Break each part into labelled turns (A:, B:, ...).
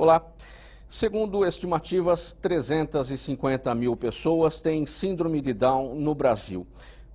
A: Olá. Segundo estimativas, 350 mil pessoas têm síndrome de Down no Brasil.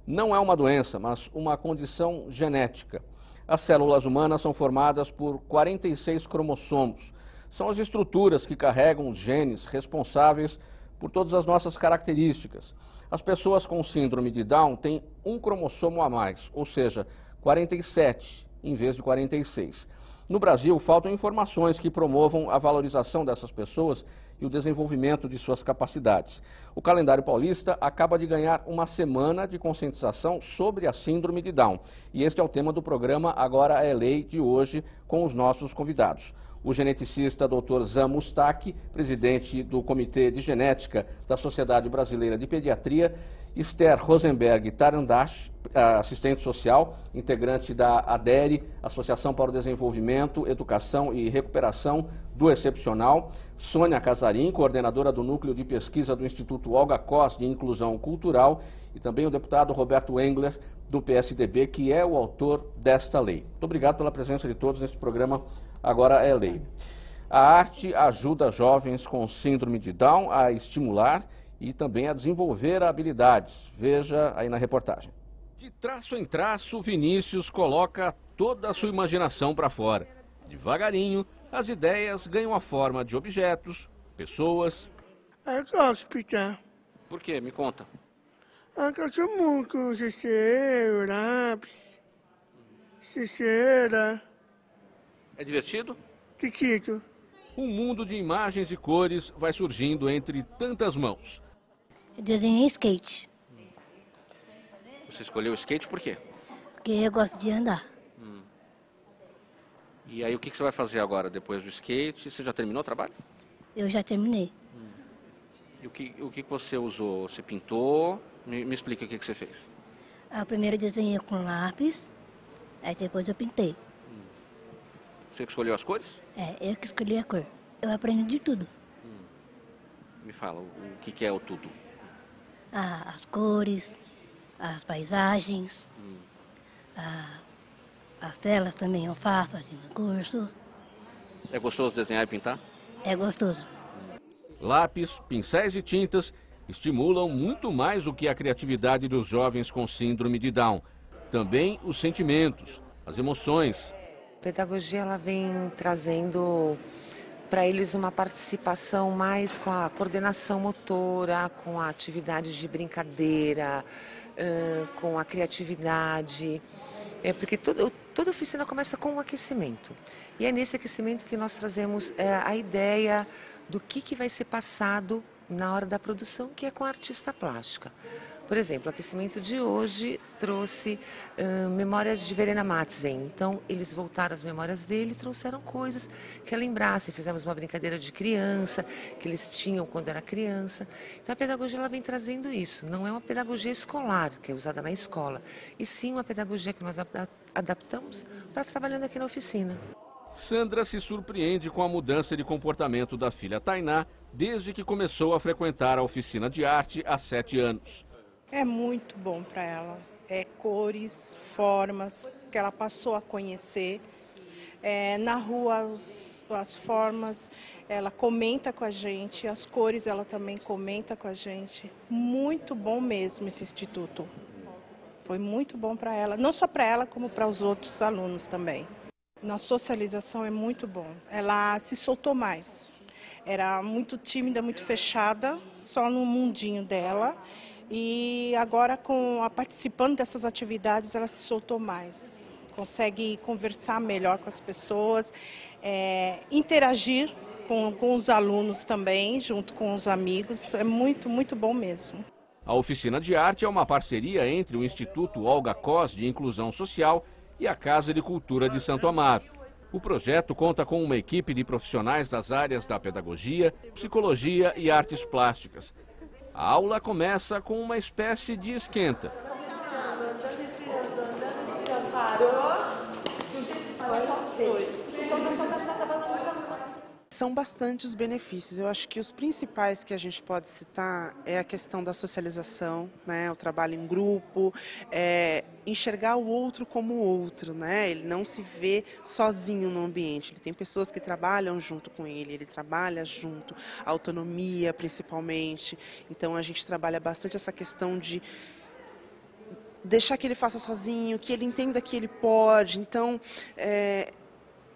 A: Não é uma doença, mas uma condição genética. As células humanas são formadas por 46 cromossomos. São as estruturas que carregam os genes responsáveis por todas as nossas características. As pessoas com síndrome de Down têm um cromossomo a mais, ou seja, 47 em vez de 46. No Brasil, faltam informações que promovam a valorização dessas pessoas e o desenvolvimento de suas capacidades. O calendário paulista acaba de ganhar uma semana de conscientização sobre a síndrome de Down. E este é o tema do programa Agora é Lei de hoje, com os nossos convidados. O geneticista Dr. Zan Mustaki, presidente do Comitê de Genética da Sociedade Brasileira de Pediatria, Esther Rosenberg Tarandash, assistente social, integrante da ADERE, Associação para o Desenvolvimento, Educação e Recuperação do Excepcional, Sônia Casarim, coordenadora do Núcleo de Pesquisa do Instituto Olga Cos de Inclusão Cultural, e também o deputado Roberto Engler, do PSDB, que é o autor desta lei. Muito obrigado pela presença de todos neste programa Agora é Lei. A arte ajuda jovens com síndrome de Down a estimular e também a desenvolver habilidades. Veja aí na reportagem. De traço em traço, Vinícius coloca toda a sua imaginação para fora. Devagarinho, as ideias ganham a forma de objetos, pessoas.
B: Eu gosto de pintar.
A: Por quê? Me conta.
B: Eu gosto muito de cera, lápis, cera.
A: É divertido?
B: Titico.
A: Um mundo de imagens e cores vai surgindo entre tantas mãos.
C: Eu desenhei skate.
A: Você escolheu o skate por quê?
C: Porque eu gosto de andar.
A: E aí o que você vai fazer agora depois do skate? Você já terminou o trabalho?
C: Eu já terminei.
A: E o que você usou? Você pintou? Me explica o que você fez.
C: Eu primeiro desenhei com lápis, aí depois eu pintei.
A: Você que escolheu as cores?
C: É, eu que escolhi a cor. Eu aprendi de tudo.
A: Me fala, o que é o tudo?
C: As cores, as paisagens, as telas também eu faço aqui no curso.
A: É gostoso desenhar e pintar?
C: É gostoso.
A: Lápis, pincéis e tintas estimulam muito mais do que a criatividade dos jovens com síndrome de Down. Também os sentimentos, as emoções.
D: A pedagogia ela vem trazendo para eles uma participação mais com a coordenação motora, com a atividade de brincadeira, com a criatividade. Porque toda oficina começa com um aquecimento. E é nesse aquecimento que nós trazemos a ideia do que vai ser passado na hora da produção, que é com a artista plástica. Por exemplo, o aquecimento de hoje trouxe memórias de Verena Matzen. Então, eles voltaram às memórias dele e trouxeram coisas que lembrassem. Fizemos uma brincadeira de criança, que eles tinham quando era criança. Então, a pedagogia ela vem trazendo isso. Não é uma pedagogia escolar, que é usada na escola, e sim uma pedagogia que nós adaptamos para trabalhando aqui na oficina.
A: Sandra se surpreende com a mudança de comportamento da filha Tainá desde que começou a frequentar a oficina de arte há 7 anos.
E: É muito bom para ela. É cores, formas que ela passou a conhecer. Na rua, as formas, ela comenta com a gente. As cores, ela também comenta com a gente. Muito bom mesmo esse instituto. Foi muito bom para ela. Não só para ela, como para os outros alunos também. Na socialização é muito bom. Ela se soltou mais. Era muito tímida, muito fechada, só no mundinho dela. E agora, participando dessas atividades, ela se soltou mais. Consegue conversar melhor com as pessoas, interagir com os alunos também, junto com os amigos. É muito, muito bom mesmo.
A: A oficina de arte é uma parceria entre o Instituto Olga Cos de Inclusão Social e a Casa de Cultura de Santo Amaro. O projeto conta com uma equipe de profissionais das áreas da pedagogia, psicologia e artes plásticas. A aula começa com uma espécie de esquenta.
F: São bastante os benefícios. Eu acho que os principais que a gente pode citar é a questão da socialização, né? O trabalho em grupo, enxergar o outro como outro, né? Ele não se vê sozinho no ambiente. Ele tem pessoas que trabalham junto com ele, ele trabalha junto, a autonomia principalmente. Então a gente trabalha bastante essa questão de deixar que ele faça sozinho, que ele entenda que ele pode. Então,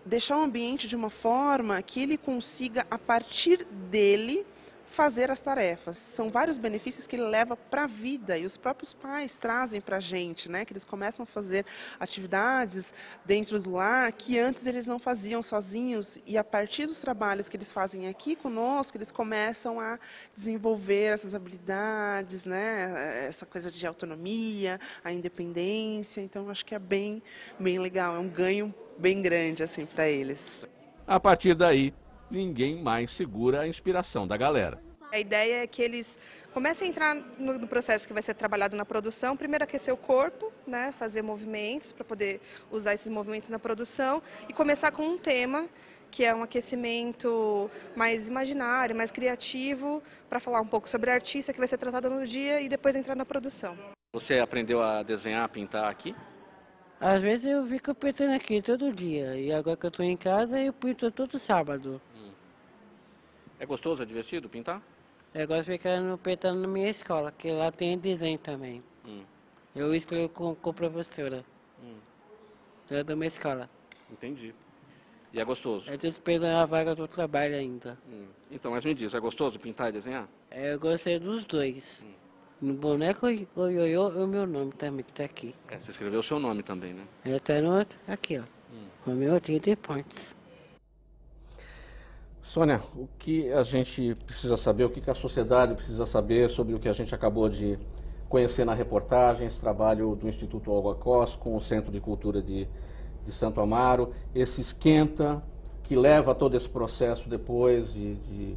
F: deixar o ambiente de uma forma que ele consiga, a partir dele, fazer as tarefas. São vários benefícios que ele leva para a vida e os próprios pais trazem para a gente, né? Que eles começam a fazer atividades dentro do lar que antes eles não faziam sozinhos e a partir dos trabalhos que eles fazem aqui conosco, eles começam a desenvolver essas habilidades, né? Essa coisa de autonomia, a independência. Então, acho que é bem legal, é um ganho bem grande assim para eles.
A: A partir daí, ninguém mais segura a inspiração da galera.
G: A ideia é que eles comecem a entrar no processo que vai ser trabalhado na produção, primeiro aquecer o corpo, né, fazer movimentos para poder usar esses movimentos na produção e começar com um tema que é um aquecimento mais imaginário, mais criativo, para falar um pouco sobre a artista que vai ser tratada no dia e depois entrar na produção.
A: Você aprendeu a desenhar, pintar aqui?
H: Às vezes eu fico pintando aqui todo dia, e agora que eu estou em casa eu pinto todo sábado.
A: É gostoso, é divertido pintar?
H: Eu gosto de ficar pintando na minha escola, que lá tem desenho também. Eu escrevo com professora. Eu da minha escola.
A: Entendi. E é gostoso?
H: Eu estou esperando a vaga do trabalho ainda.
A: Então, mas me diz, é gostoso pintar e desenhar?
H: Eu gostei dos dois. No boneco o ioiô é o meu nome também, que está aqui.
A: Você escreveu o seu nome também, né?
H: Ele está aqui, ó. O meu aqui de Pontes.
A: Sônia, o que a gente precisa saber, o que a sociedade precisa saber sobre o que a gente acabou de conhecer na reportagem, esse trabalho do Instituto Olga Cos com o Centro de Cultura de Santo Amaro, esse esquenta que leva a todo esse processo depois de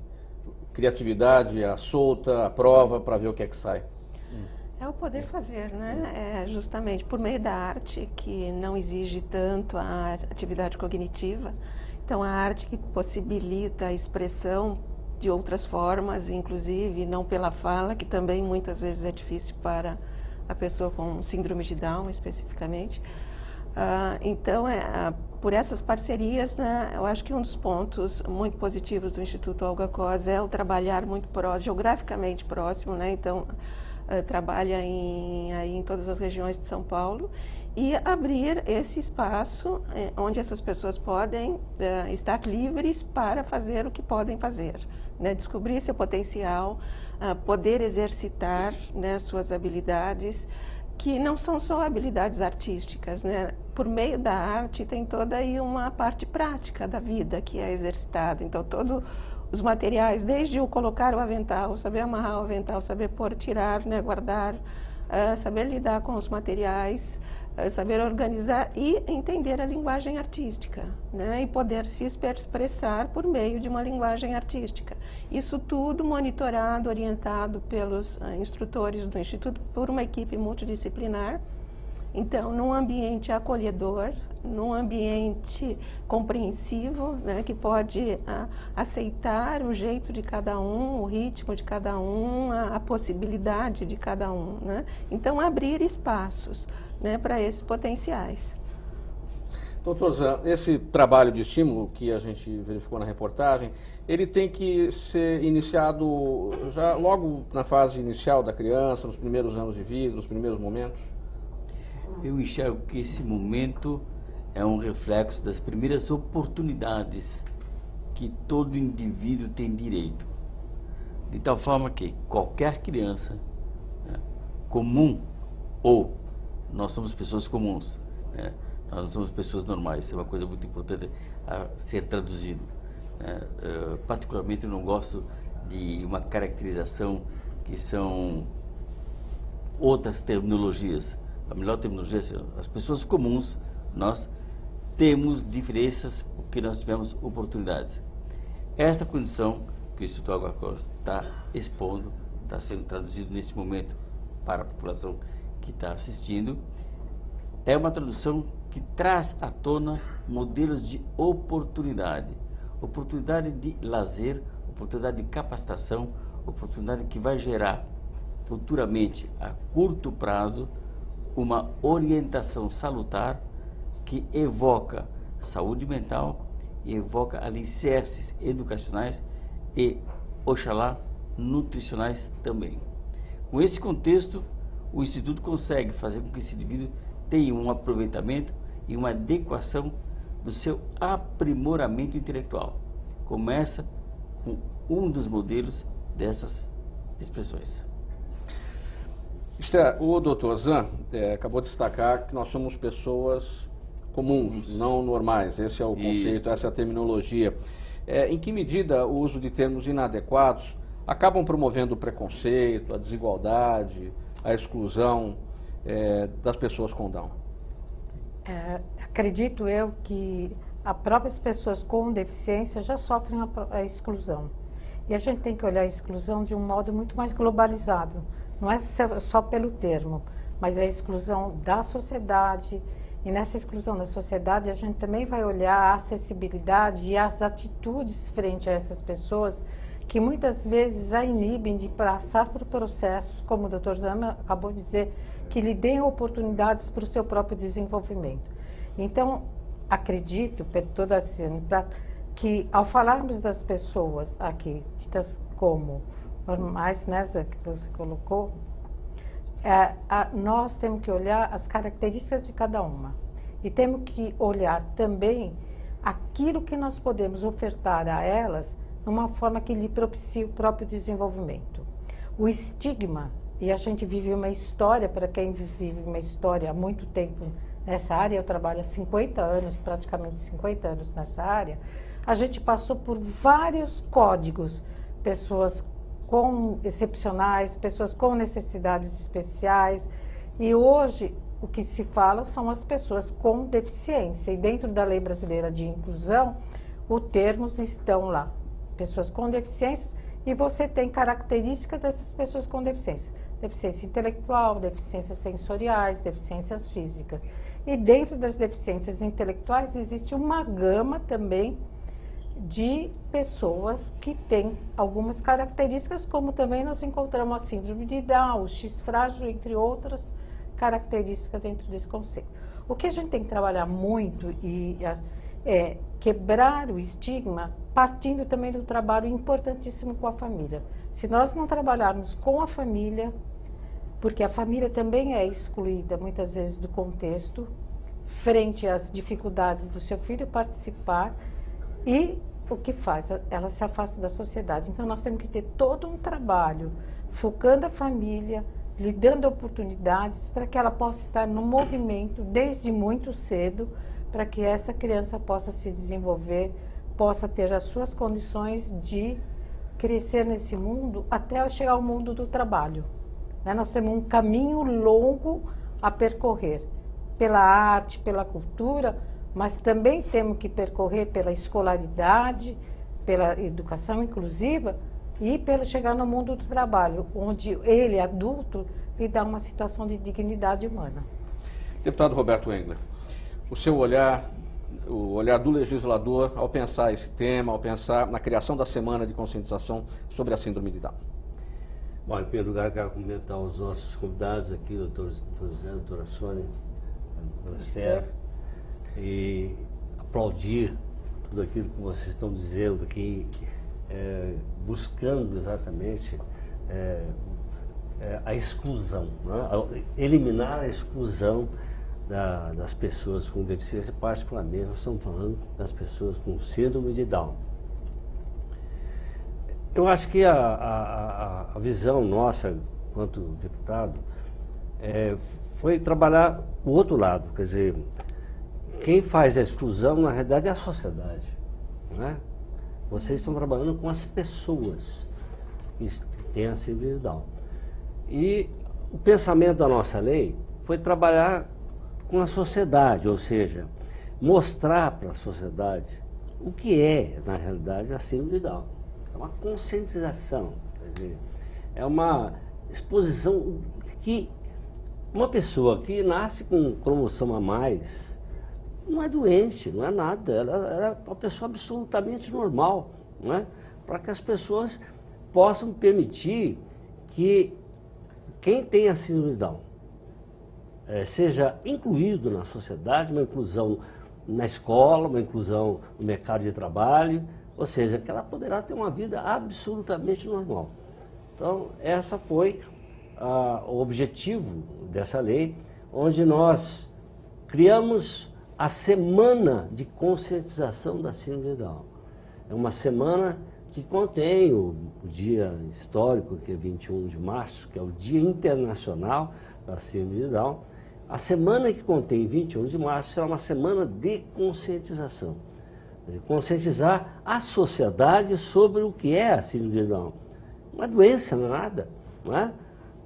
A: criatividade, a solta, a prova, para ver o que é que sai.
I: É o poder fazer, né? É justamente por meio da arte, que não exige tanto a atividade cognitiva. Então, a arte que possibilita a expressão de outras formas, inclusive não pela fala, que também muitas vezes é difícil para a pessoa com síndrome de Down, especificamente. Então, por essas parcerias, né, eu acho que um dos pontos muito positivos do Instituto Olga Cos é o trabalhar muito geograficamente próximo, né? Então, trabalha em todas as regiões de São Paulo e abrir esse espaço onde essas pessoas podem estar livres para fazer o que podem fazer, né? Descobrir seu potencial, poder exercitar, né, suas habilidades, que não são só habilidades artísticas, né? Por meio da arte tem toda aí uma parte prática da vida que é exercitada. Então, todos os materiais, desde o colocar o avental, saber amarrar o avental, saber pôr, tirar, né, guardar, saber lidar com os materiais, saber organizar e entender a linguagem artística, né? E poder se expressar por meio de uma linguagem artística. Isso tudo monitorado, orientado pelos instrutores do Instituto, por uma equipe multidisciplinar. Então, num ambiente acolhedor, num ambiente compreensivo, né, que pode aceitar o jeito de cada um, o ritmo de cada um, a possibilidade de cada um, né? Então, abrir espaços, né, para esses potenciais.
A: Doutor Zé, esse trabalho de estímulo que a gente verificou na reportagem, ele tem que ser iniciado já logo na fase inicial da criança, nos primeiros anos de vida, nos primeiros momentos?
J: Eu enxergo que esse momento é um reflexo das primeiras oportunidades que todo indivíduo tem direito. De tal forma que qualquer criança, né, comum, ou nós somos pessoas comuns, né, nós não somos pessoas normais, isso é uma coisa muito importante a ser traduzido. Particularmente eu não gosto de uma caracterização que são outras terminologias. A melhor terminologia é as pessoas comuns, nós temos diferenças porque nós tivemos oportunidades. Essa condição que o Instituto Olga Cos está expondo, está sendo traduzido neste momento para a população que está assistindo, é uma tradução que traz à tona modelos de oportunidade. oportunidade de lazer, oportunidade de capacitação, oportunidade que vai gerar futuramente, a curto prazo, uma orientação salutar que evoca saúde mental e evoca alicerces educacionais e, oxalá, nutricionais também. Com esse contexto, o Instituto consegue fazer com que esse indivíduo tenha um aproveitamento e uma adequação do seu aprimoramento intelectual. Começa com um dos modelos dessas expressões.
A: O doutor Zan acabou de destacar que nós somos pessoas comuns, não normais. Esse é o conceito, essa é a terminologia. Em que medida o uso de termos inadequados acabam promovendo o preconceito, a desigualdade, a exclusão das pessoas com Down?
K: Acredito eu que as próprias pessoas com deficiência já sofrem a exclusão. E a gente tem que olhar a exclusão de um modo muito mais globalizado. Não é só pelo termo, mas é a exclusão da sociedade. E nessa exclusão da sociedade, a gente também vai olhar a acessibilidade e as atitudes frente a essas pessoas que muitas vezes a inibem de passar por processos, como o Dr. Zama acabou de dizer, que lhe deem oportunidades para o seu próprio desenvolvimento. Então, acredito, por toda essa que ao falarmos das pessoas aqui, ditas como normais, nessa que você colocou, nós temos que olhar as características de cada uma. E temos que olhar também aquilo que nós podemos ofertar a elas numa forma que lhe propicie o próprio desenvolvimento. O estigma, e a gente vive uma história, para quem vive uma história há muito tempo nessa área, eu trabalho há 50 anos, praticamente 50 anos nessa área, a gente passou por vários códigos, pessoas com excepcionais, pessoas com necessidades especiais, e hoje o que se fala são as pessoas com deficiência, e dentro da Lei Brasileira de Inclusão, os termos estão lá, pessoas com deficiências, e você tem características dessas pessoas com deficiência, deficiência intelectual, deficiências sensoriais, deficiências físicas, e dentro das deficiências intelectuais existe uma gama também de pessoas que têm algumas características, como também nós encontramos a síndrome de Down, o X frágil, entre outras características dentro desse conceito. O que a gente tem que trabalhar muito é quebrar o estigma, partindo também do trabalho importantíssimo com a família. Se nós não trabalharmos com a família, porque a família também é excluída muitas vezes do contexto, frente às dificuldades do seu filho participar, e o que faz? Ela se afasta da sociedade. Então, nós temos que ter todo um trabalho focando a família, lhe dando oportunidades para que ela possa estar no movimento desde muito cedo, para que essa criança possa se desenvolver, possa ter as suas condições de crescer nesse mundo até chegar ao mundo do trabalho. Nós temos um caminho longo a percorrer, pela arte, pela cultura, mas também temos que percorrer pela escolaridade, pela educação inclusiva e pelo chegar no mundo do trabalho, onde ele, adulto, lhe dá uma situação de dignidade humana.
A: Deputado Roberto Engler, o seu olhar, o olhar do legislador ao pensar esse tema, ao pensar na criação da semana de conscientização sobre a síndrome de Down.
L: Bom, em primeiro lugar, quero cumprimentar os nossos convidados aqui, o doutor José, a doutora Sônia, e aplaudir tudo aquilo que vocês estão dizendo aqui, buscando exatamente a exclusão, né? Eliminar a exclusão das pessoas com deficiência, particularmente nós estamos falando das pessoas com síndrome de Down. Eu acho que a visão nossa, enquanto deputado, foi trabalhar o outro lado, quer dizer, quem faz a exclusão, na realidade, é a sociedade, né? Vocês estão trabalhando com as pessoas que têm a síndrome de Down. E o pensamento da nossa lei foi trabalhar com a sociedade, ou seja, mostrar para a sociedade o que é, na realidade, a síndrome de Down. É uma conscientização, quer dizer, é uma exposição que uma pessoa que nasce com cromossomo a mais, não é doente, não é nada, ela é uma pessoa absolutamente normal, não é? Para que as pessoas possam permitir que quem tem a síndrome de Down seja incluído na sociedade, uma inclusão na escola, uma inclusão no mercado de trabalho, ou seja, que ela poderá ter uma vida absolutamente normal. Então, essa foi o objetivo dessa lei, onde nós criamos a Semana de Conscientização da Síndrome de Down. É uma semana que contém o dia histórico, que é 21 de março, que é o Dia Internacional da Síndrome de Down. A semana que contém 21 de março será uma semana de conscientização. Conscientizar a sociedade sobre o que é a síndrome de Down. Uma doença, não é nada, não é?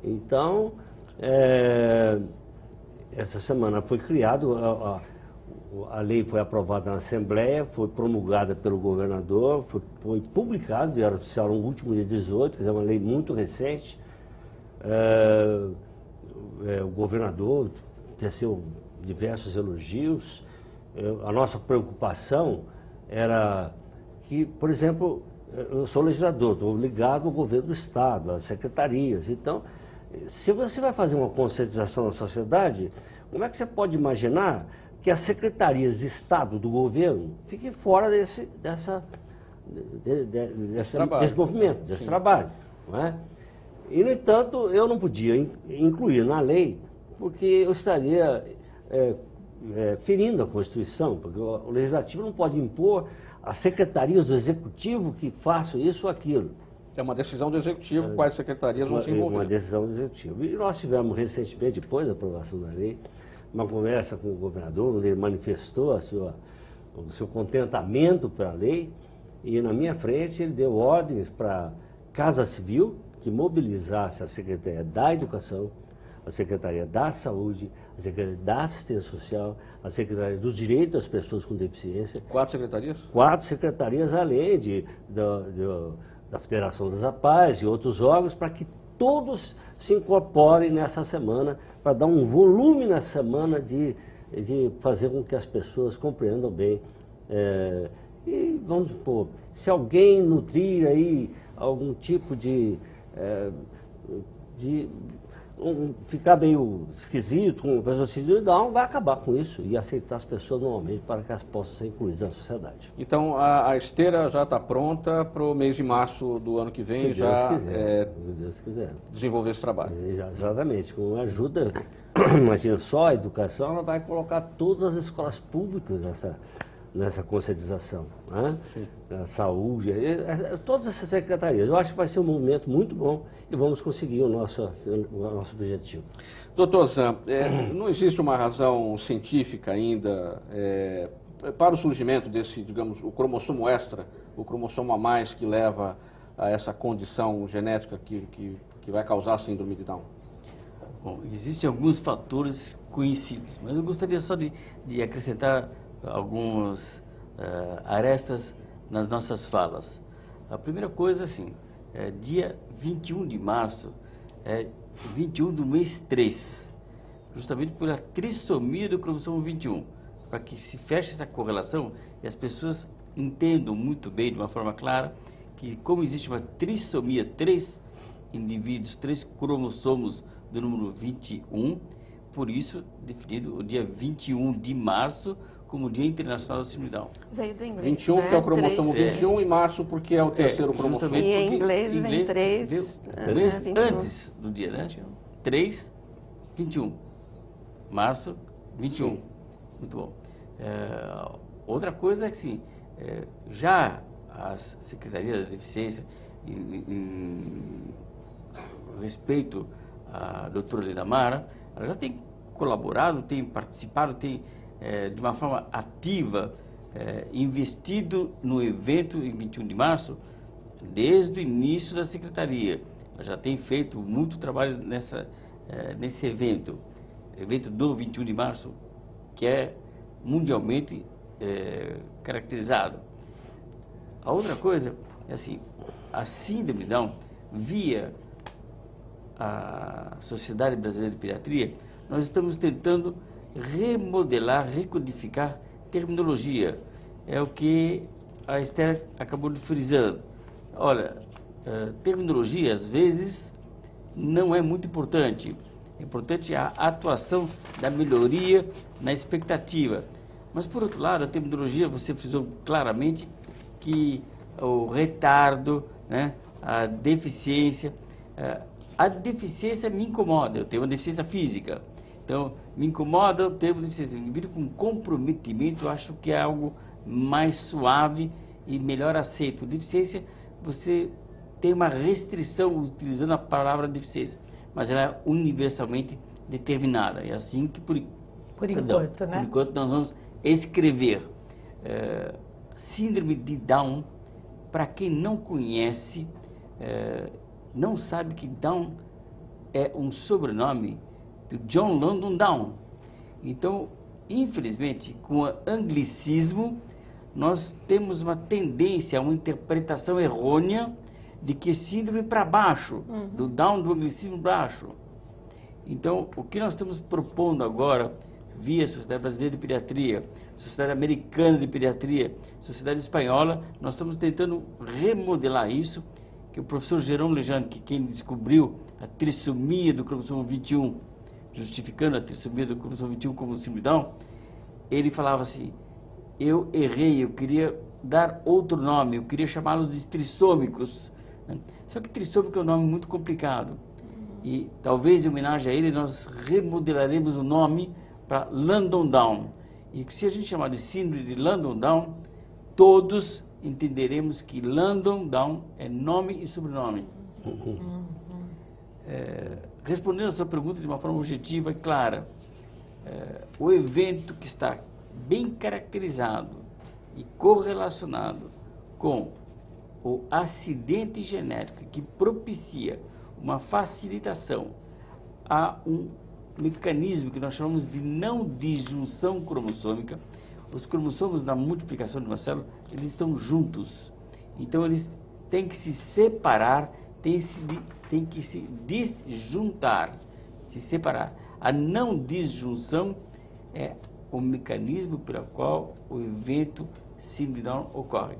L: Então, essa semana foi criado, a lei foi aprovada na Assembleia, foi promulgada pelo governador, foi publicado, Diário Oficial, no último dia 18, quer dizer, uma lei muito recente. O governador teceu diversos elogios. A nossa preocupação era que, por exemplo, eu sou legislador, estou ligado ao governo do Estado, às secretarias. Então, se você vai fazer uma conscientização na sociedade, como é que você pode imaginar que as secretarias de Estado do governo fiquem fora desse movimento, desse trabalho? Não é? E, no entanto, eu não podia incluir na lei, porque eu estaria ferindo a Constituição, porque o Legislativo não pode impor às secretarias do Executivo que façam isso ou aquilo.
A: É uma decisão do Executivo, quais secretarias vão se envolver.
L: Uma decisão do Executivo. E nós tivemos recentemente, depois da aprovação da lei, uma conversa com o governador, onde ele manifestou o seu contentamento pela lei, e na minha frente ele deu ordens para a Casa Civil, que mobilizasse a Secretaria da Educação, a Secretaria da Saúde, a Secretaria da Assistência Social, a Secretaria dos Direitos das Pessoas com Deficiência.
A: 4 secretarias?
L: 4 secretarias, além da Federação das APAES e outros órgãos, para que todos se incorporem nessa semana, para dar um volume na semana de fazer com que as pessoas compreendam bem. E vamos supor, se alguém nutrir aí algum tipo de ficar meio esquisito com a pessoa de síndrome de Down, vai acabar com isso e aceitar as pessoas normalmente para que elas possam ser incluídas na sociedade.
A: Então, a esteira já está pronta para o mês de março do ano que vem,
L: se Deus quiser.
A: Desenvolver esse trabalho.
L: Exatamente, com a ajuda, imagina só, a educação, ela vai colocar todas as escolas públicas nessa conscientização, né? A saúde, todas essas secretarias. Eu acho que vai ser um movimento muito bom e vamos conseguir o nosso objetivo.
A: Doutor Zan, não existe uma razão científica ainda para o surgimento desse, digamos, o cromossomo extra, o cromossomo a mais que leva a essa condição genética que vai causar a síndrome de Down?
J: Bom, existem alguns fatores conhecidos, mas eu gostaria só de acrescentar algumas arestas nas nossas falas. A primeira coisa, assim, dia 21 de março, 21 do mês 3, justamente pela trissomia do cromossomo 21, para que se feche essa correlação e as pessoas entendam muito bem, de uma forma clara, que como existe uma trissomia, 3 indivíduos, 3 cromossomos do número 21, por isso definido o dia 21 de março como Dia Internacional da Síndrome de Down.
I: Veio do inglês,
A: 21, né? Que é o cromossomo 21, e março porque é o terceiro cromossomo.
I: E em inglês vem 3.
J: Antes do dia, né? 3, 21. Março, 21. Sim. Muito bom. Outra coisa é que, assim, já as Secretarias da Deficiência, em respeito à doutora Leda Mara, ela já tem colaborado, tem participado, tem de uma forma ativa, investido no evento em 21 de março, desde o início da Secretaria. Ela já tem feito muito trabalho nesse evento do 21 de março, que é mundialmente caracterizado. A outra coisa é assim, a síndrome de Down, via a Sociedade Brasileira de Pediatria, nós estamos tentando remodelar, recodificar terminologia. É o que a Esther acabou de frisando. Olha, terminologia, às vezes, não é muito importante. É importante a atuação da melhoria na expectativa. Mas, por outro lado, a terminologia, você frisou claramente que o retardo, né, a deficiência me incomoda. Eu tenho uma deficiência física. Então, me incomoda o termo deficiência. O indivíduo com comprometimento, eu acho que é algo mais suave e melhor aceito. Deficiência, você tem uma restrição utilizando a palavra deficiência, mas ela é universalmente determinada. É assim que, por enquanto, né? Por enquanto, nós vamos escrever. Síndrome de Down, para quem não conhece, não sabe que Down é um sobrenome do John London Down. Então, infelizmente, com o anglicismo, nós temos uma tendência a uma interpretação errônea de que síndrome para baixo, do Down, do anglicismo baixo. Então, o que nós estamos propondo agora, via Sociedade Brasileira de Pediatria, Sociedade Americana de Pediatria, Sociedade Espanhola, nós estamos tentando remodelar isso, que o professor Jerome Lejeune, que quem descobriu a trissomia do cromossomo 21, justificando a trissomia do cromossomo 21 como síndrome Down, ele falava assim, eu errei, eu queria dar outro nome, eu queria chamá-los de trissômicos. Só que trissômico é um nome muito complicado. E talvez em homenagem a ele nós remodelaremos o nome para London Down. E se a gente chamar de síndrome de London Down, todos entenderemos que London Down é nome e sobrenome. Respondendo a sua pergunta de uma forma objetiva e clara, o evento que está bem caracterizado e correlacionado com o acidente genético que propicia uma facilitação a um mecanismo que nós chamamos de não disjunção cromossômica. Os cromossomos na multiplicação de uma célula, eles estão juntos. Então, eles têm que se separar, têm que se disjuntar, se separar. A não disjunção é o mecanismo pelo qual o evento síndrome Down ocorre.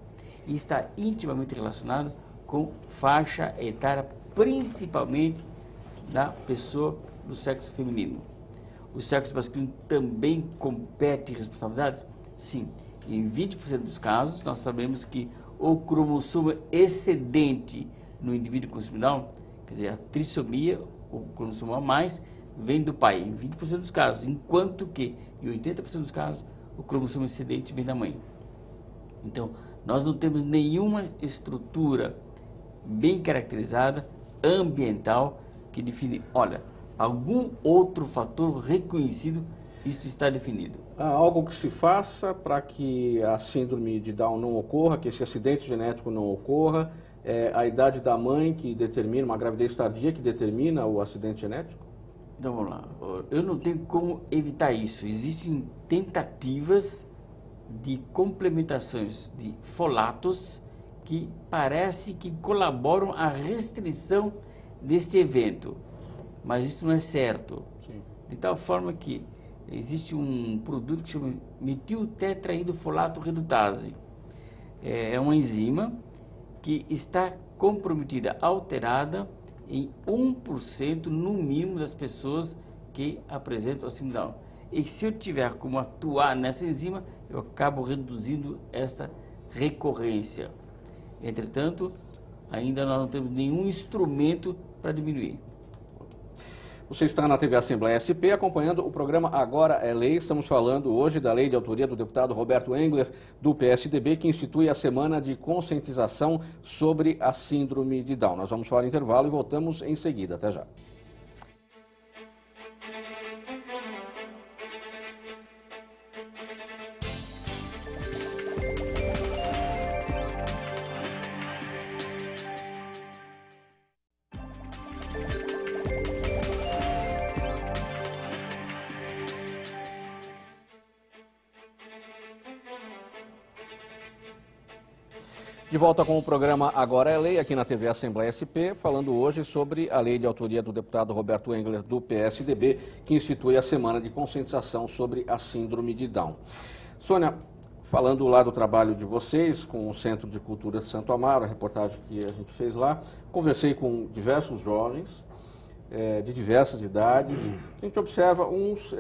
J: E está intimamente relacionado com faixa etária, principalmente da pessoa do sexo feminino. O sexo masculino também compete responsabilidades? Sim. Em 20% dos casos, nós sabemos que o cromossomo excedente no indivíduo com síndrome Down, quer dizer, a trissomia, o cromossomo a mais, vem do pai, em 20% dos casos, enquanto que, em 80% dos casos, o cromossomo excedente vem da mãe. Então, nós não temos nenhuma estrutura bem caracterizada, ambiental, que define, olha, algum outro fator reconhecido, isso está definido.
A: Há algo que se faça para que a síndrome de Down não ocorra, que esse acidente genético não ocorra? É a idade da mãe que determina, uma gravidez tardia que determina o acidente genético?
J: Então, vamos lá. Eu não tenho como evitar isso. Existem tentativas de complementações de folatos que parece que colaboram à restrição deste evento. Mas isso não é certo. Sim. De tal forma que existe um produto que chama metiltetraidrofolato redutase. É uma enzima que está comprometida, alterada em 1% no mínimo das pessoas que apresentam a síndrome Down. E se eu tiver como atuar nessa enzima, eu acabo reduzindo esta recorrência. Entretanto, ainda nós não temos nenhum instrumento para diminuir.
A: Você está na TV Assembleia SP acompanhando o programa Agora é Lei. Estamos falando hoje da lei de autoria do deputado Roberto Engler, do PSDB, que institui a semana de conscientização sobre a síndrome de Down. Nós vamos para o intervalo e voltamos em seguida. Até já. De volta com o programa Agora é Lei, aqui na TV Assembleia SP, falando hoje sobre a lei de autoria do deputado Roberto Engler, do PSDB, que institui a semana de conscientização sobre a síndrome de Down. Sônia, falando lá do trabalho de vocês com o Centro de Cultura de Santo Amaro, a reportagem que a gente fez lá, conversei com diversos jovens de diversas idades. A gente observa, uns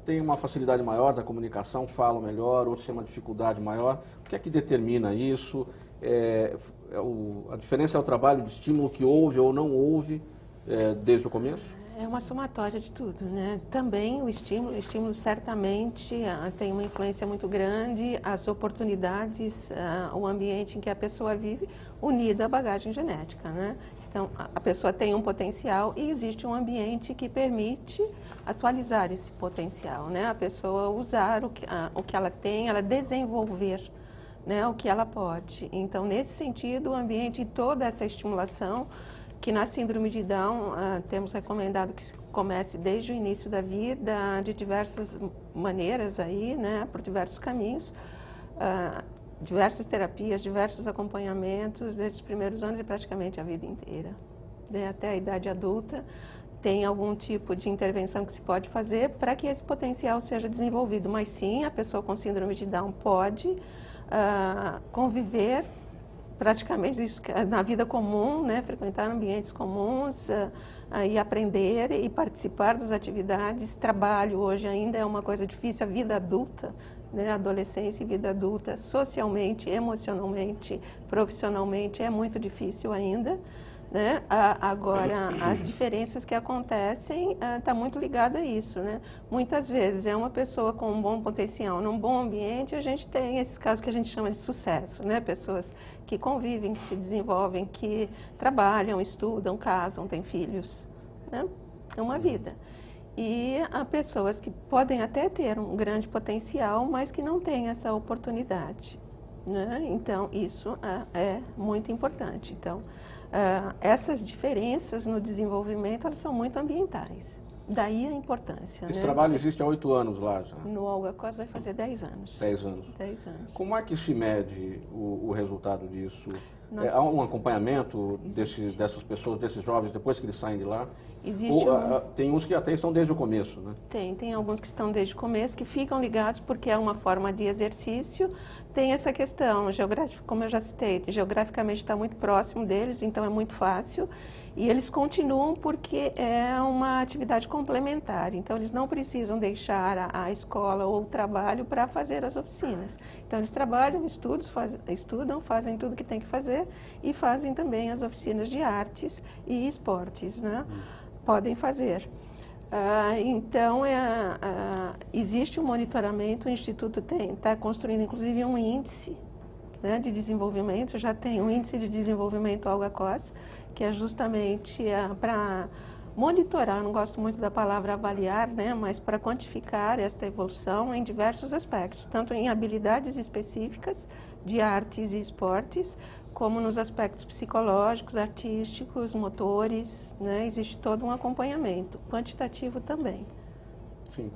A: têm uma facilidade maior da comunicação, falam melhor, outros têm uma dificuldade maior. O que é que determina isso? A diferença é o trabalho de estímulo que houve ou não houve desde o começo?
I: É uma somatória de tudo, né? Também o estímulo certamente tem uma influência muito grande, as oportunidades, o ambiente em que a pessoa vive, unida à bagagem genética, né? Então, a pessoa tem um potencial e existe um ambiente que permite atualizar esse potencial, né? A pessoa usar o que ela tem, ela desenvolver, né, o que ela pode. Então, nesse sentido, o ambiente e toda essa estimulação, que na síndrome de Down temos recomendado que se comece desde o início da vida, de diversas maneiras aí, né, por diversos caminhos, diversas terapias, diversos acompanhamentos, desde os primeiros anos e praticamente a vida inteira, né, até a idade adulta. Tem algum tipo de intervenção que se pode fazer para que esse potencial seja desenvolvido, mas sim, a pessoa com síndrome de Down pode conviver praticamente isso, na vida comum, né, frequentar ambientes comuns e aprender e participar das atividades. Trabalho hoje ainda é uma coisa difícil, a vida adulta, né, adolescência e vida adulta, socialmente, emocionalmente, profissionalmente, é muito difícil ainda. Né? Agora, as diferenças que acontecem está muito ligada a isso, né? Muitas vezes é uma pessoa com um bom potencial, num bom ambiente, a gente tem esses casos que a gente chama de sucesso, né? Pessoas que convivem, que se desenvolvem, que trabalham, estudam, casam, têm filhos, né? É uma vida. E há pessoas que podem até ter um grande potencial, mas que não têm essa oportunidade, né? Então, isso é muito importante. Então, essas diferenças no desenvolvimento, elas são muito ambientais. Daí a importância.
A: Esse
I: né?
A: trabalho existe há 8 anos lá já.
I: No Olga Costa vai fazer 10 anos.
A: 10 anos.
I: 10 anos.
A: Como é que se mede o resultado disso? Há um acompanhamento dessas pessoas, desses jovens, depois que eles saem de lá?
I: Existe
A: tem uns que até estão desde o começo, né?
I: Tem alguns que estão desde o começo, que ficam ligados porque é uma forma de exercício. Tem essa questão, como eu já citei, geograficamente está muito próximo deles, então é muito fácil. E eles continuam porque é uma atividade complementar, então eles não precisam deixar a escola ou o trabalho para fazer as oficinas. Então eles trabalham, estudam, fazem tudo que tem que fazer e fazem também as oficinas de artes e esportes, né? Podem fazer. Então, existe um monitoramento, o Instituto está construindo inclusive um índice, né, de desenvolvimento, já tem um índice de desenvolvimento Olga Cos, que é justamente para monitorar, não gosto muito da palavra avaliar, né, mas para quantificar esta evolução em diversos aspectos, tanto em habilidades específicas de artes e esportes, como nos aspectos psicológicos, artísticos, motores, né, existe todo um acompanhamento, quantitativo também.
A: Sim.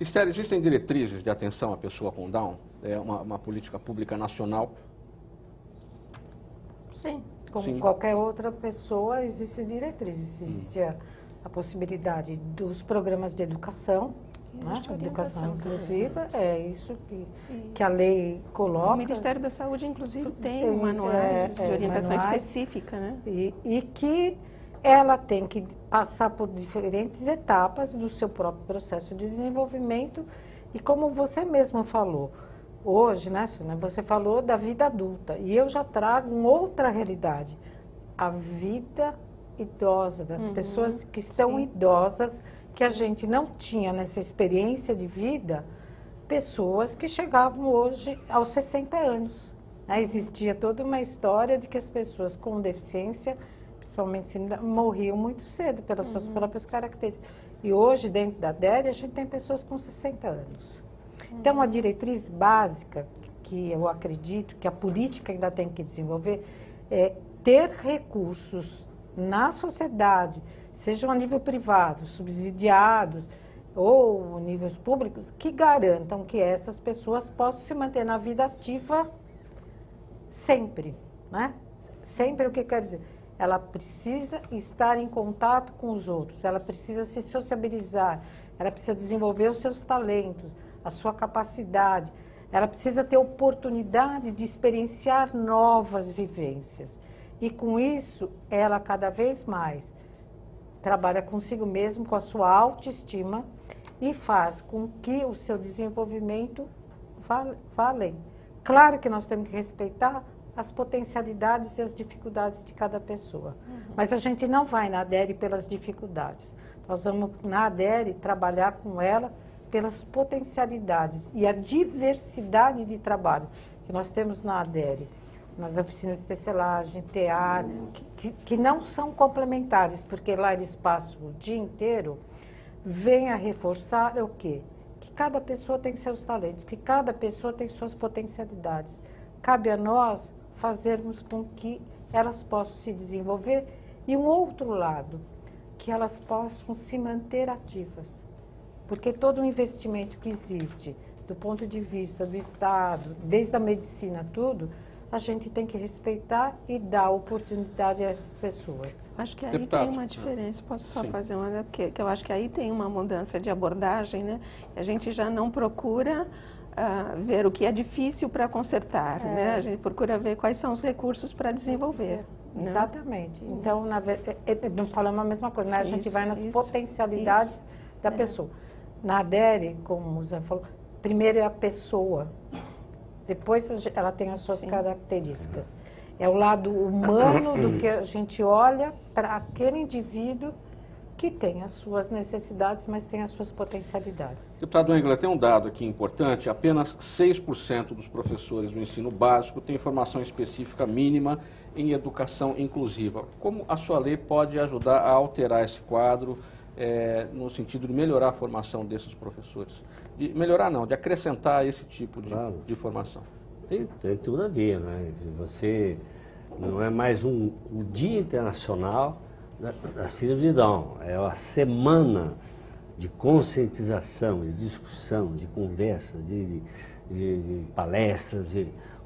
A: Esther, existem diretrizes de atenção à pessoa com Down? É uma política pública nacional?
K: Sim. Como qualquer outra pessoa, existem diretrizes. Existe a possibilidade dos programas de educação, né? Educação inclusiva, é isso que a lei coloca.
I: O Ministério da Saúde, inclusive, tem manuais de orientação específica, né?
K: E que ela tem que passar por diferentes etapas do seu próprio processo de desenvolvimento. E como você mesmo falou, hoje, né, Sônia, você falou da vida adulta, e eu já trago uma outra realidade, a vida idosa, das pessoas que estão idosas, que a gente não tinha nessa experiência de vida, pessoas que chegavam hoje aos 60 anos. Né? Existia toda uma história de que as pessoas com deficiência, principalmente morriam muito cedo pelas suas próprias características. E hoje, dentro da DERE, a gente tem pessoas com 60 anos. Então, a diretriz básica, que eu acredito que a política ainda tem que desenvolver, é ter recursos na sociedade, sejam a nível privado, subsidiados ou níveis públicos, que garantam que essas pessoas possam se manter na vida ativa sempre, né? Sempre, o que quer dizer? Ela precisa estar em contato com os outros, ela precisa se sociabilizar, ela precisa desenvolver os seus talentos, a sua capacidade. Ela precisa ter oportunidade de experienciar novas vivências. E com isso, ela cada vez mais trabalha consigo mesmo, com a sua autoestima e faz com que o seu desenvolvimento vá além. Claro que nós temos que respeitar as potencialidades e as dificuldades de cada pessoa. Mas a gente não vai na ADERE pelas dificuldades. Nós vamos na ADERE trabalhar com ela pelas potencialidades e a diversidade de trabalho que nós temos na ADERE, nas oficinas de tecelagem, tear, que não são complementares, porque lá eles passam o dia inteiro, vem a reforçar o quê? Que cada pessoa tem seus talentos, que cada pessoa tem suas potencialidades. Cabe a nós fazermos com que elas possam se desenvolver e um outro lado, que elas possam se manter ativas. Porque todo o investimento que existe, do ponto de vista do Estado, desde a medicina, tudo, a gente tem que respeitar e dar oportunidade a essas pessoas.
I: Acho que aí tem uma diferença. Posso só fazer uma... Que eu acho que aí tem uma mudança de abordagem, né? A gente já não procura ver o que é difícil para consertar, né? A gente procura ver quais são os recursos para desenvolver. Né?
K: Exatamente. Então, não falamos a mesma coisa, né? A gente vai nas potencialidades da pessoa. Na ADERE, como o Zé falou, primeiro é a pessoa, depois ela tem as suas características. É o lado humano do que a gente olha para aquele indivíduo que tem as suas necessidades, mas tem as suas potencialidades.
A: Deputado Engler, tem um dado aqui importante: apenas 6% dos professores do ensino básico têm formação específica mínima em educação inclusiva. Como a sua lei pode ajudar a alterar esse quadro, no sentido de melhorar a formação desses professores? De melhorar não, de acrescentar esse tipo de formação.
L: Tem tudo a ver, né? Você não é mais o Dia Internacional da Síndrome de Down, é a semana de conscientização, de discussão, de conversas, de palestras,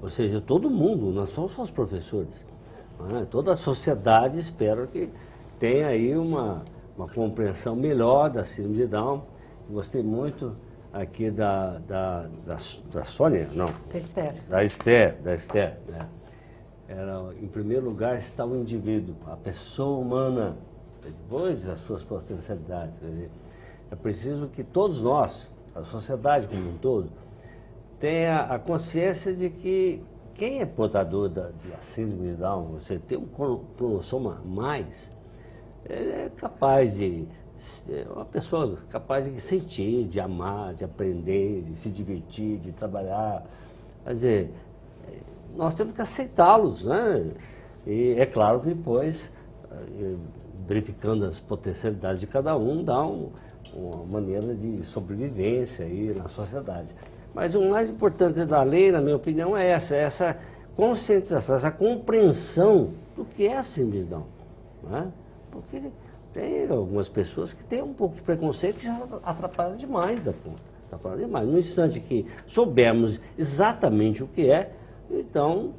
L: ou seja, todo mundo, não são só os professores, né? Toda a sociedade espera que tenha aí uma compreensão melhor da síndrome de Down. Gostei muito aqui da Sônia, não. Da Esther. Né? Em primeiro lugar está o indivíduo, a pessoa humana, depois as suas potencialidades. Quer dizer, é preciso que todos nós, a sociedade como um todo, tenha a consciência de que quem é portador da síndrome de Down, você tem um cromossoma mais, ele é capaz de... É uma pessoa capaz de sentir, de amar, de aprender, de se divertir, de trabalhar. Quer dizer, nós temos que aceitá-los, né? E é claro que depois, verificando as potencialidades de cada um, dá uma maneira de sobrevivência aí na sociedade. Mas o mais importante da lei, na minha opinião, é essa conscientização, essa compreensão do que é a síndrome de Down, né? Porque tem algumas pessoas que têm um pouco de preconceito que já atrapalha demais a conta. Atrapalha demais. No instante que soubermos exatamente o que é, então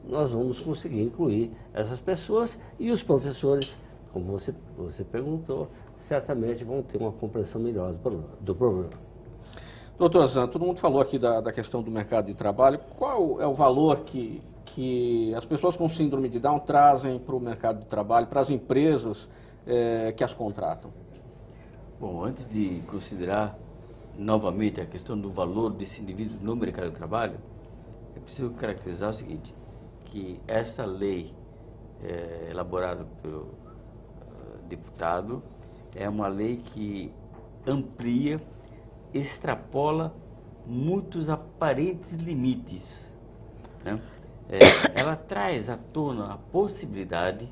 L: nós vamos conseguir incluir essas pessoas e os professores, como você perguntou, certamente vão ter uma compreensão melhor do problema.
A: Doutor Zan, todo mundo falou aqui da questão do mercado de trabalho. Qual é o valor que as pessoas com síndrome de Down trazem para o mercado de trabalho, para as empresas que as contratam?
J: Bom, antes de considerar novamente a questão do valor desse indivíduo no mercado de trabalho, é preciso caracterizar o seguinte, que essa lei elaborada pelo deputado é uma lei que amplia, extrapola muitos aparentes limites, né? Ela traz à tona a possibilidade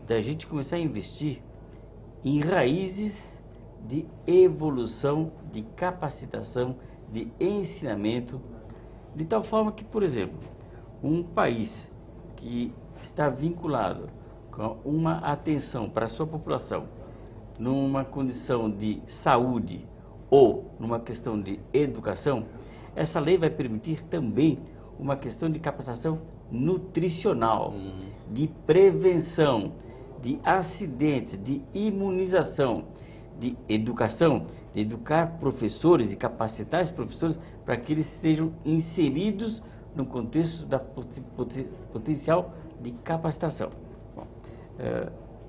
J: da gente começar a investir em raízes de evolução, de capacitação, de ensinamento, de tal forma que, por exemplo, um país que está vinculado com uma atenção para a sua população, numa condição de saúde ou numa questão de educação, essa lei vai permitir também uma questão de capacitação nutricional, de prevenção, de acidentes, de imunização, de educação de educar professores e capacitar esses professores para que eles sejam inseridos no contexto da potencial de capacitação. Bom,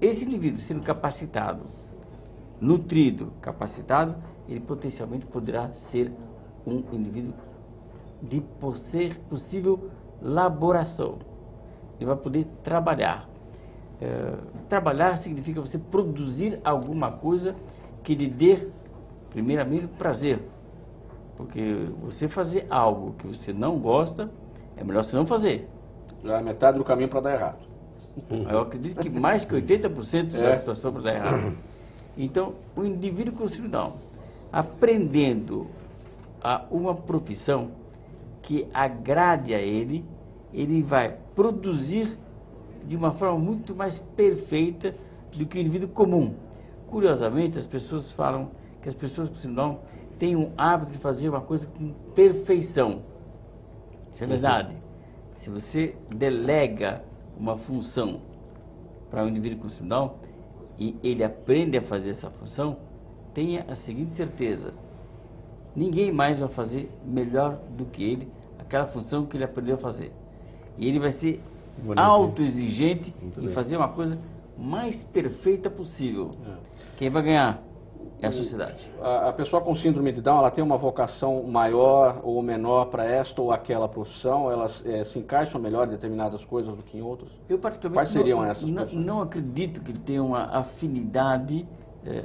J: esse indivíduo sendo capacitado, nutrido, capacitado, ele potencialmente poderá ser um indivíduo de possível laboração. Ele vai poder trabalhar. Trabalhar significa você produzir alguma coisa que lhe dê, primeiramente, prazer. Porque você fazer algo que você não gosta, é melhor você não fazer.
A: Já é metade do caminho para dar errado.
J: Eu acredito que mais que 80% da situação para dar errado. Então, o indivíduo com síndrome de Down, aprendendo uma profissão que agrade a ele, ele vai produzir de uma forma muito mais perfeita do que o indivíduo comum. Curiosamente, as pessoas falam que as pessoas com síndrome têm um hábito de fazer uma coisa com perfeição. Isso é verdade. Se você delega uma função para um indivíduo com síndrome e ele aprende a fazer essa função, tenha a seguinte certeza: ninguém mais vai fazer melhor do que ele aquela função que ele aprendeu a fazer. E ele vai ser autoexigente em fazer uma coisa mais perfeita possível. Quem vai ganhar é a sociedade.
A: A pessoa com síndrome de Down, ela tem uma vocação maior ou menor para esta ou aquela profissão? Elas se encaixam melhor em determinadas coisas do que em outras?
J: Eu particularmente
A: Quais seriam essas profissões?
J: Não acredito que ele tenha uma afinidade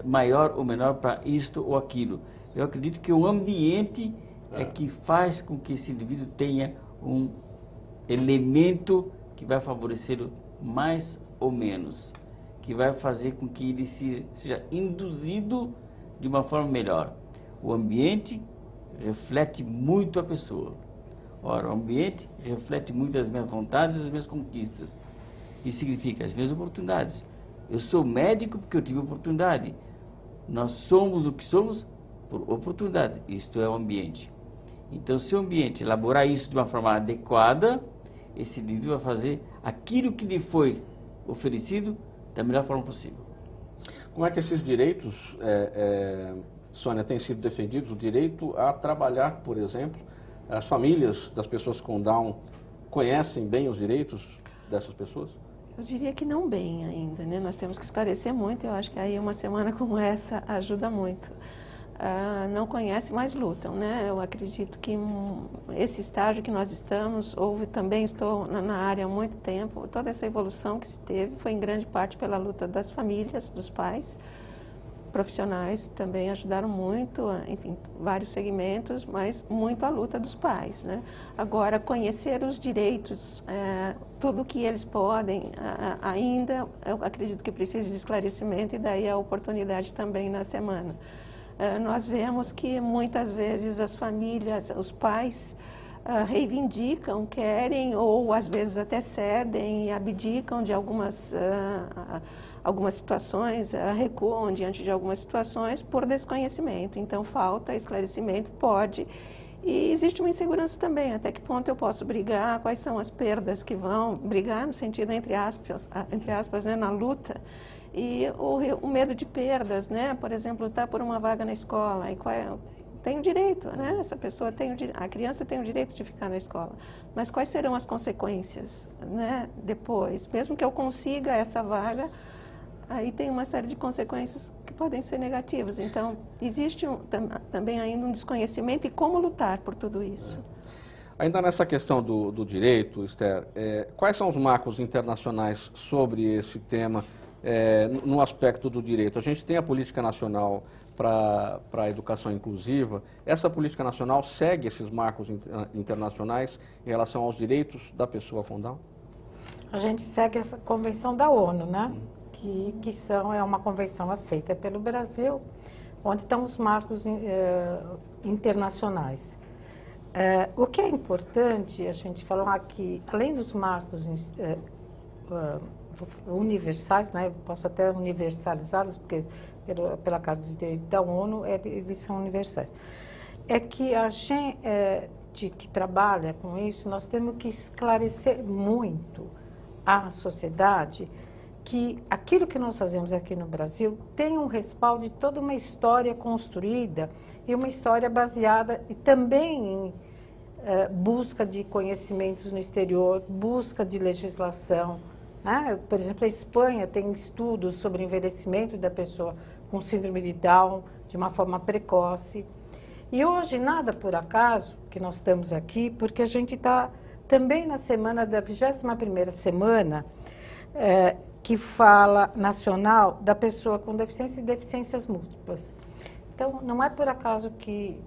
J: maior ou menor para isto ou aquilo. Eu acredito que o ambiente é que faz com que esse indivíduo tenha um elemento que vai favorecê-lo mais ou menos, que vai fazer com que ele seja induzido de uma forma melhor. O ambiente reflete muito a pessoa. Ora, o ambiente reflete muito as minhas vontades e as minhas conquistas. Isso significa as minhas oportunidades. Eu sou médico porque eu tive oportunidade. Nós somos o que somos por oportunidade. Isto é o ambiente. Então, se o ambiente elaborar isso de uma forma adequada, esse indivíduo vai fazer aquilo que lhe foi oferecido da melhor forma possível.
A: Como é que esses direitos, Sônia, têm sido defendidos? O direito a trabalhar, por exemplo. As famílias das pessoas com Down conhecem bem os direitos dessas pessoas?
I: Eu diria que não bem ainda, né? Nós temos que esclarecer muito. Eu acho que aí uma semana como essa ajuda muito. Não conhecem, mas lutam, né? Eu acredito que esse estágio que nós estamos, também estou na área há muito tempo, toda essa evolução que se teve foi em grande parte pela luta das famílias, dos pais, profissionais também ajudaram muito, enfim, vários segmentos, mas muito a luta dos pais, né? Agora, conhecer os direitos, tudo o que eles podem, ainda, eu acredito que precisa de esclarecimento e daí a oportunidade também na semana. Nós vemos que muitas vezes as famílias, os pais reivindicam, querem ou às vezes até cedem e abdicam de algumas situações, recuam diante de algumas situações por desconhecimento. Então falta esclarecimento, e existe uma insegurança também, até que ponto eu posso brigar, quais são as perdas que vão, brigar no sentido entre aspas, né, na luta. E o medo de perdas, né? Por exemplo, lutar por uma vaga na escola. E tem o direito, né? Essa pessoa a criança tem o direito de ficar na escola. Mas quais serão as consequências, né? Depois, mesmo que eu consiga essa vaga, aí tem uma série de consequências que podem ser negativas. Então, existe também ainda um desconhecimento e como lutar por tudo isso.
A: Ainda nessa questão do direito, Esther, quais são os marcos internacionais sobre esse tema? No aspecto do direito, a gente tem a Política Nacional para a Educação Inclusiva. Essa Política Nacional segue esses marcos internacionais em relação aos direitos da pessoa com Down?
K: A gente segue essa Convenção da ONU, né? Que é uma convenção aceita pelo Brasil, onde estão os marcos internacionais. O que é importante a gente falar que, além dos marcos universais, né? Eu posso até universalizá-los, porque pela Carta dos Direitos da ONU eles são universais. É que a gente que trabalha com isso, nós temos que esclarecer muito à sociedade que aquilo que nós fazemos aqui no Brasil tem um respaldo de toda uma história construída e uma história baseada e também em busca de conhecimentos no exterior, busca de legislação. Né? Por exemplo, a Espanha tem estudos sobre o envelhecimento da pessoa com síndrome de Down de uma forma precoce. E hoje, nada por acaso que nós estamos aqui, porque a gente está também na semana da 21ª semana, que fala nacional da pessoa com deficiência e deficiências múltiplas. Então, não é por acaso que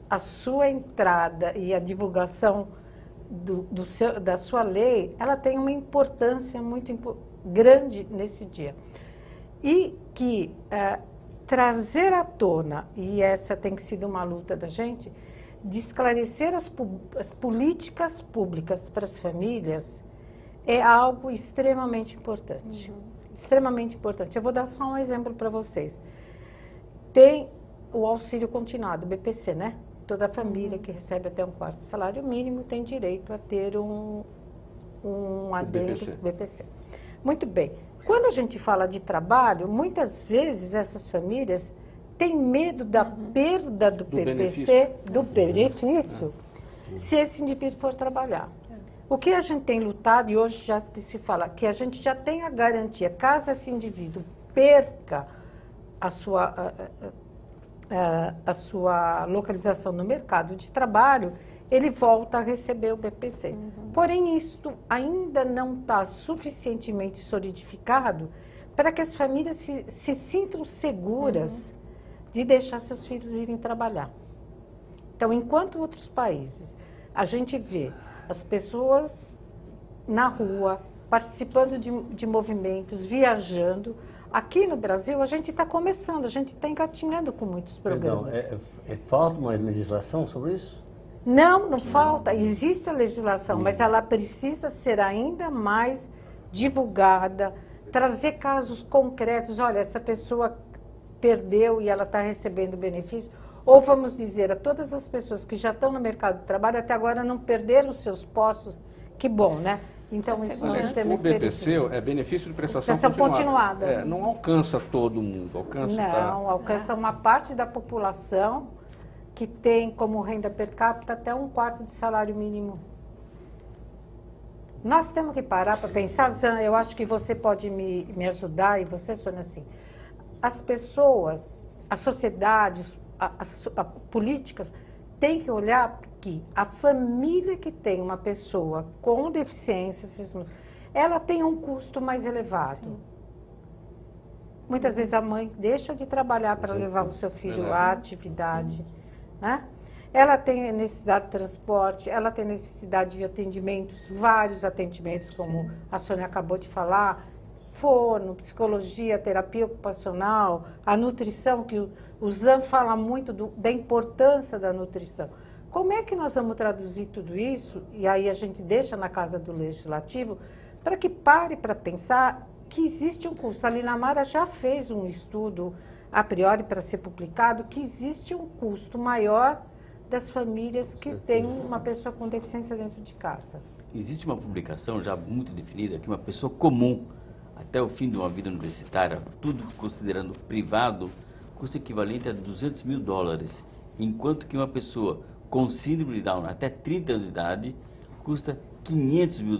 K: a sua entrada e a divulgação da sua lei, ela tem uma importância muito grande nesse dia. E que trazer à tona, e essa tem sido uma luta da gente, de esclarecer as políticas públicas para as famílias é algo extremamente importante. Extremamente importante. Eu vou dar só um exemplo para vocês. Tem o auxílio continuado, o BPC, né? Toda família que recebe até um quarto salário mínimo tem direito a ter um adendo BPC. Muito bem. Quando a gente fala de trabalho, muitas vezes essas famílias têm medo da perda do PPC, do benefício, se esse indivíduo for trabalhar. O que a gente tem lutado, e hoje já se fala, que a gente já tem a garantia, caso esse indivíduo perca a sua localização no mercado de trabalho, ele volta a receber o BPC. Porém, isto ainda não está suficientemente solidificado para que as famílias se sintam seguras de deixar seus filhos irem trabalhar. Então, enquanto outros países, a gente vê as pessoas na rua, participando de movimentos, viajando, aqui no Brasil, a gente está começando, a gente está engatinhando com muitos programas.
L: Falta uma legislação sobre isso?
K: Não falta. Existe a legislação, mas ela precisa ser ainda mais divulgada, trazer casos concretos. Olha, essa pessoa perdeu e ela está recebendo benefício. Ou vamos dizer, a todas as pessoas que já estão no mercado de trabalho, até agora não perderam os seus postos. Que bom, né? Então, isso nós temos
A: o BPC é benefício de prestação continuada. Não alcança todo mundo.
K: Alcança uma parte da população que tem como renda per capita até um quarto de salário mínimo. Nós temos que parar para pensar, Zan, eu acho que você pode me ajudar, e você, Sônia, assim. As pessoas, a sociedade, as políticas têm que olhar que a família que tem uma pessoa com deficiência, ela tem um custo mais elevado. Sim. Muitas vezes a mãe deixa de trabalhar para levar o seu filho à atividade. Né? Ela tem necessidade de transporte, ela tem necessidade de atendimentos, vários atendimentos, como a Sônia acabou de falar, fono, psicologia, terapia ocupacional, a nutrição, que o Zan fala muito da importância da nutrição. Como é que nós vamos traduzir tudo isso? E aí a gente deixa na casa do Legislativo para que pare para pensar que existe um custo. A Linamara já fez um estudo a priori para ser publicado, que existe um custo maior das famílias que têm uma pessoa com deficiência dentro de casa.
J: Existe uma publicação já muito definida que uma pessoa comum, até o fim de uma vida universitária, tudo considerando privado, custa equivalente a $200 mil, enquanto que uma pessoa com síndrome de Down até 30 anos de idade custa $500 mil.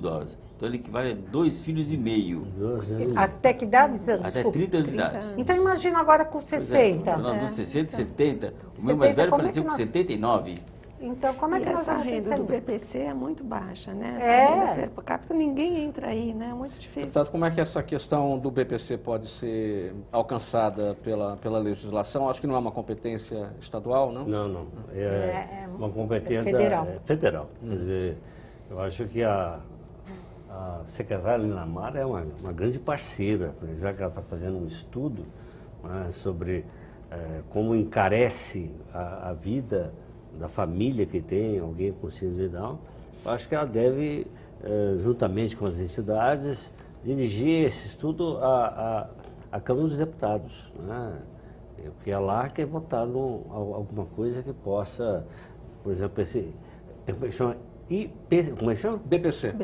J: Então, ele equivale a 2,5 filhos.
K: Até que idade?
J: Até 30 anos de idade.
K: Então, imagina agora com 60.
J: Nós com 60, 70. O meu mais velho faleceu com 79.
K: Então, como é que
I: essa renda do BPC é muito baixa, né? Essa renda per capita, ninguém entra aí, né? É muito difícil.
A: Portanto, como é que essa questão do BPC pode ser alcançada pela legislação? Acho que não é uma competência estadual, não?
L: Não. É uma competência federal. Quer dizer, eu acho que a secretária Linamara é uma grande parceira, já que ela está fazendo um estudo, né, sobre como encarece a vida da família que tem alguém com síndrome de Down. Eu acho que ela deve, juntamente com as entidades, dirigir esse estudo à Câmara dos Deputados, né? Porque é lá que é votado alguma coisa que possa, por exemplo,
A: como é que chama? BPC.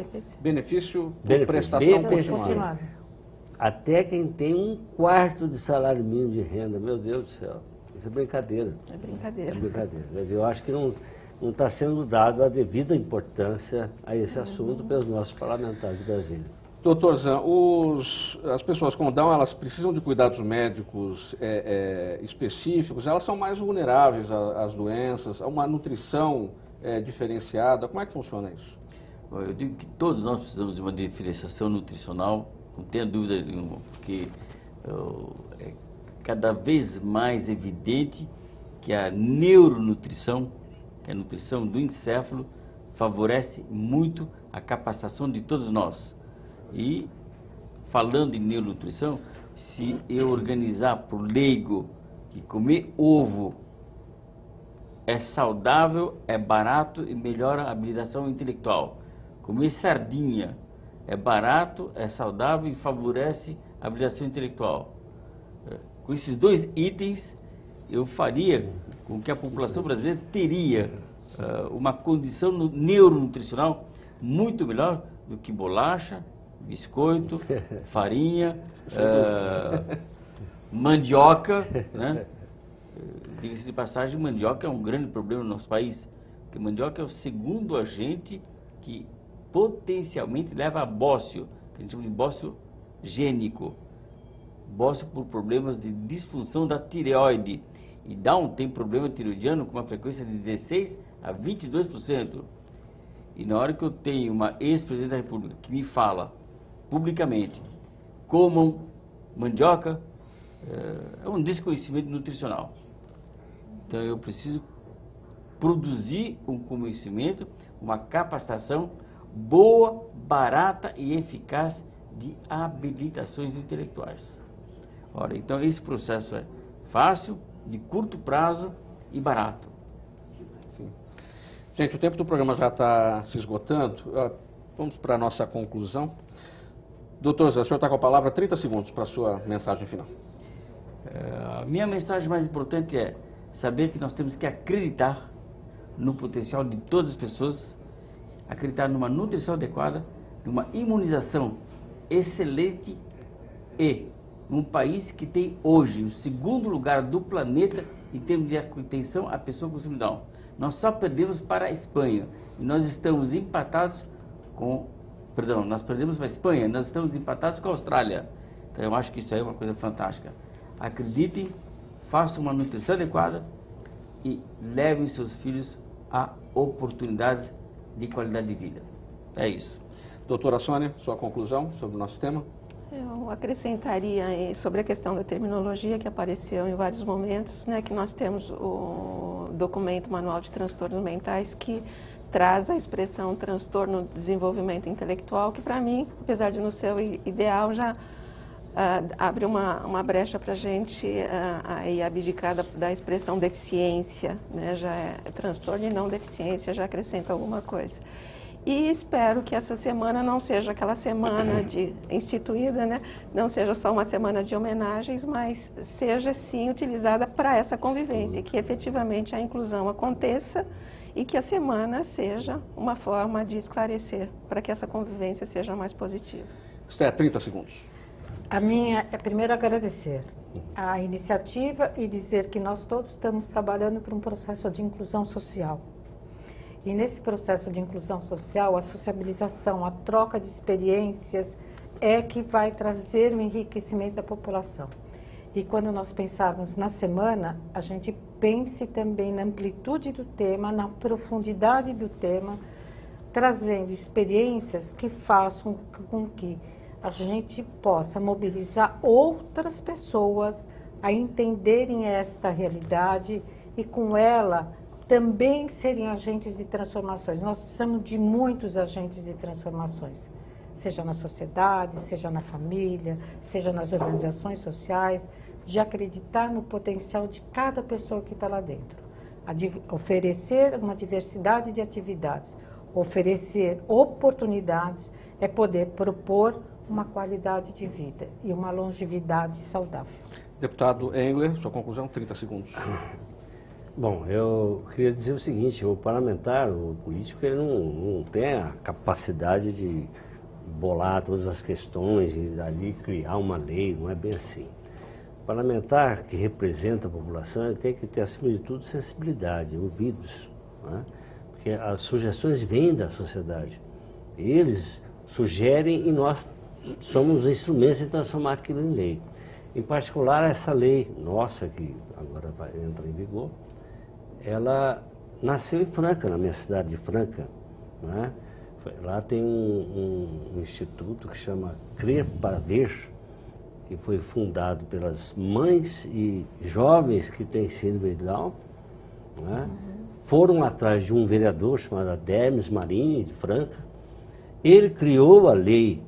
A: Benefício por prestação continuada.
L: até quem tem 1/4 de salário mínimo de renda. Meu Deus do céu, isso é brincadeira.
I: É brincadeira.
L: É brincadeira. Mas eu acho que não está sendo dado a devida importância a esse assunto pelos nossos parlamentares de Brasília.
A: Doutor Zan, as pessoas com Down, elas precisam de cuidados médicos específicos, elas são mais vulneráveis às doenças, a uma nutrição diferenciada. Como é que funciona isso?
J: Eu digo que todos nós precisamos de uma diferenciação nutricional, não tenha dúvida nenhuma, porque é cada vez mais evidente que a neuronutrição, que é a nutrição do encéfalo, favorece muito a capacitação de todos nós. E, falando em neuronutrição, se eu organizar para o leigo que comer ovo é saudável, é barato e melhora a habilitação intelectual. Comer sardinha é barato, é saudável e favorece a habilitação intelectual. Com esses 2 itens, eu faria com que a população brasileira teria uma condição neuronutricional muito melhor do que bolacha, biscoito, farinha, mandioca, né? Diga-se de passagem, mandioca é um grande problema no nosso país, porque mandioca é o segundo agente que potencialmente leva a bócio, que a gente chama de bócio gênico. Bócio por problemas de disfunção da tireoide. E Down tem problema tiroidiano com uma frequência de 16% a 22%. E na hora que eu tenho uma ex-presidente da República que me fala publicamente, comam mandioca, é um desconhecimento nutricional. Então eu preciso produzir um conhecimento, uma capacitação boa, barata e eficaz de habilitações intelectuais. Ora, então esse processo é fácil, de curto prazo e barato.
A: Sim. Gente, o tempo do programa já está se esgotando. Vamos para a nossa conclusão. Doutor Zé, o senhor está com a palavra, 30 segundos para a sua mensagem final.
J: A minha mensagem mais importante é saber que nós temos que acreditar no potencial de todas as pessoas, acreditar numa nutrição adequada, numa imunização excelente e num país que tem hoje o 2º lugar do planeta em termos de atenção à pessoa com síndrome de Down. Nós só perdemos para a Espanha e nós estamos empatados com... Perdão, nós perdemos para a Espanha, nós estamos empatados com a Austrália. Então eu acho que isso aí é uma coisa fantástica. Acreditem, façam uma nutrição adequada e levem seus filhos a oportunidades de qualidade de vida. É isso.
A: Doutora Sônia, sua conclusão sobre o nosso tema?
I: Eu acrescentaria sobre a questão da terminologia que apareceu em vários momentos, né, que nós temos o documento Manual de Transtornos Mentais que traz a expressão transtorno do desenvolvimento intelectual, que para mim, apesar de não ser o ideal, já abre uma brecha para a gente aí abdicar da expressão deficiência, né, já é transtorno e não deficiência, já acrescenta alguma coisa. E espero que essa semana não seja aquela semana instituída, né? Não seja só uma semana de homenagens, mas seja sim utilizada para essa convivência, que efetivamente a inclusão aconteça e que a semana seja uma forma de esclarecer para que essa convivência seja mais positiva.
A: Esté, 30 segundos.
K: A minha é primeiro agradecer a iniciativa e dizer que nós todos estamos trabalhando para um processo de inclusão social. E nesse processo de inclusão social, a sociabilização, a troca de experiências é que vai trazer o enriquecimento da população. E quando nós pensarmos na semana, a gente pense também na amplitude do tema, na profundidade do tema, trazendo experiências que façam com que a gente possa mobilizar outras pessoas a entenderem esta realidade e com ela também serem agentes de transformações. Nós precisamos de muitos agentes de transformações, seja na sociedade, seja na família, seja nas organizações sociais, de acreditar no potencial de cada pessoa que está lá dentro. Oferecer uma diversidade de atividades, oferecer oportunidades, é poder propor uma qualidade de vida e uma longevidade saudável.
A: Deputado Engler, sua conclusão, 30 segundos.
L: Bom, eu queria dizer o seguinte, o parlamentar, o político, ele não tem a capacidade de bolar todas as questões e ali criar uma lei, não é bem assim. O parlamentar que representa a população ele tem que ter, acima de tudo, sensibilidade, ouvidos, né? Porque as sugestões vêm da sociedade. Eles sugerem e nós somos instrumentos de transformar aquilo em lei. Em particular, essa lei nossa, que agora vai entrar em vigor, ela nasceu em Franca, na minha cidade de Franca, né? Lá tem um instituto que chama Crer para Ver, que foi fundado pelas mães e jovens que têm síndrome de Down, né? Foram atrás de um vereador chamado Adhermes Marini, de Franca. Ele criou a lei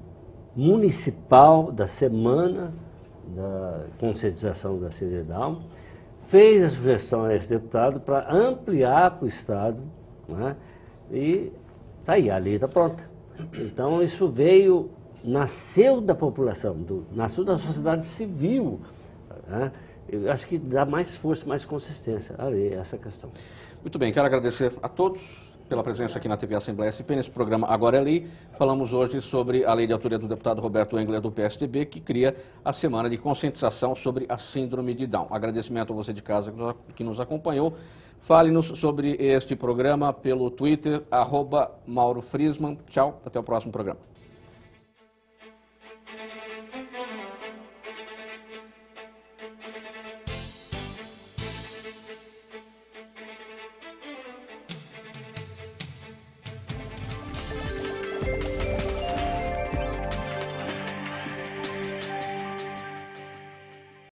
L: municipal da Semana da Conscientização da Síndrome de Down, fez a sugestão a esse deputado para ampliar para o Estado, né? E está aí, a lei está pronta. Então isso nasceu da população, nasceu da sociedade civil, né? Eu acho que dá mais força, mais consistência a lei, essa questão.
A: Muito bem, quero agradecer a todos pela presença aqui na TV Assembleia SP, nesse programa Agora é Lei. Falamos hoje sobre a lei de autoria do deputado Roberto Engler, do PSDB, que cria a Semana de Conscientização sobre a Síndrome de Down. Agradecimento a você de casa que nos acompanhou. Fale-nos sobre este programa pelo Twitter, @Mauro Friesman. Tchau, até o próximo programa.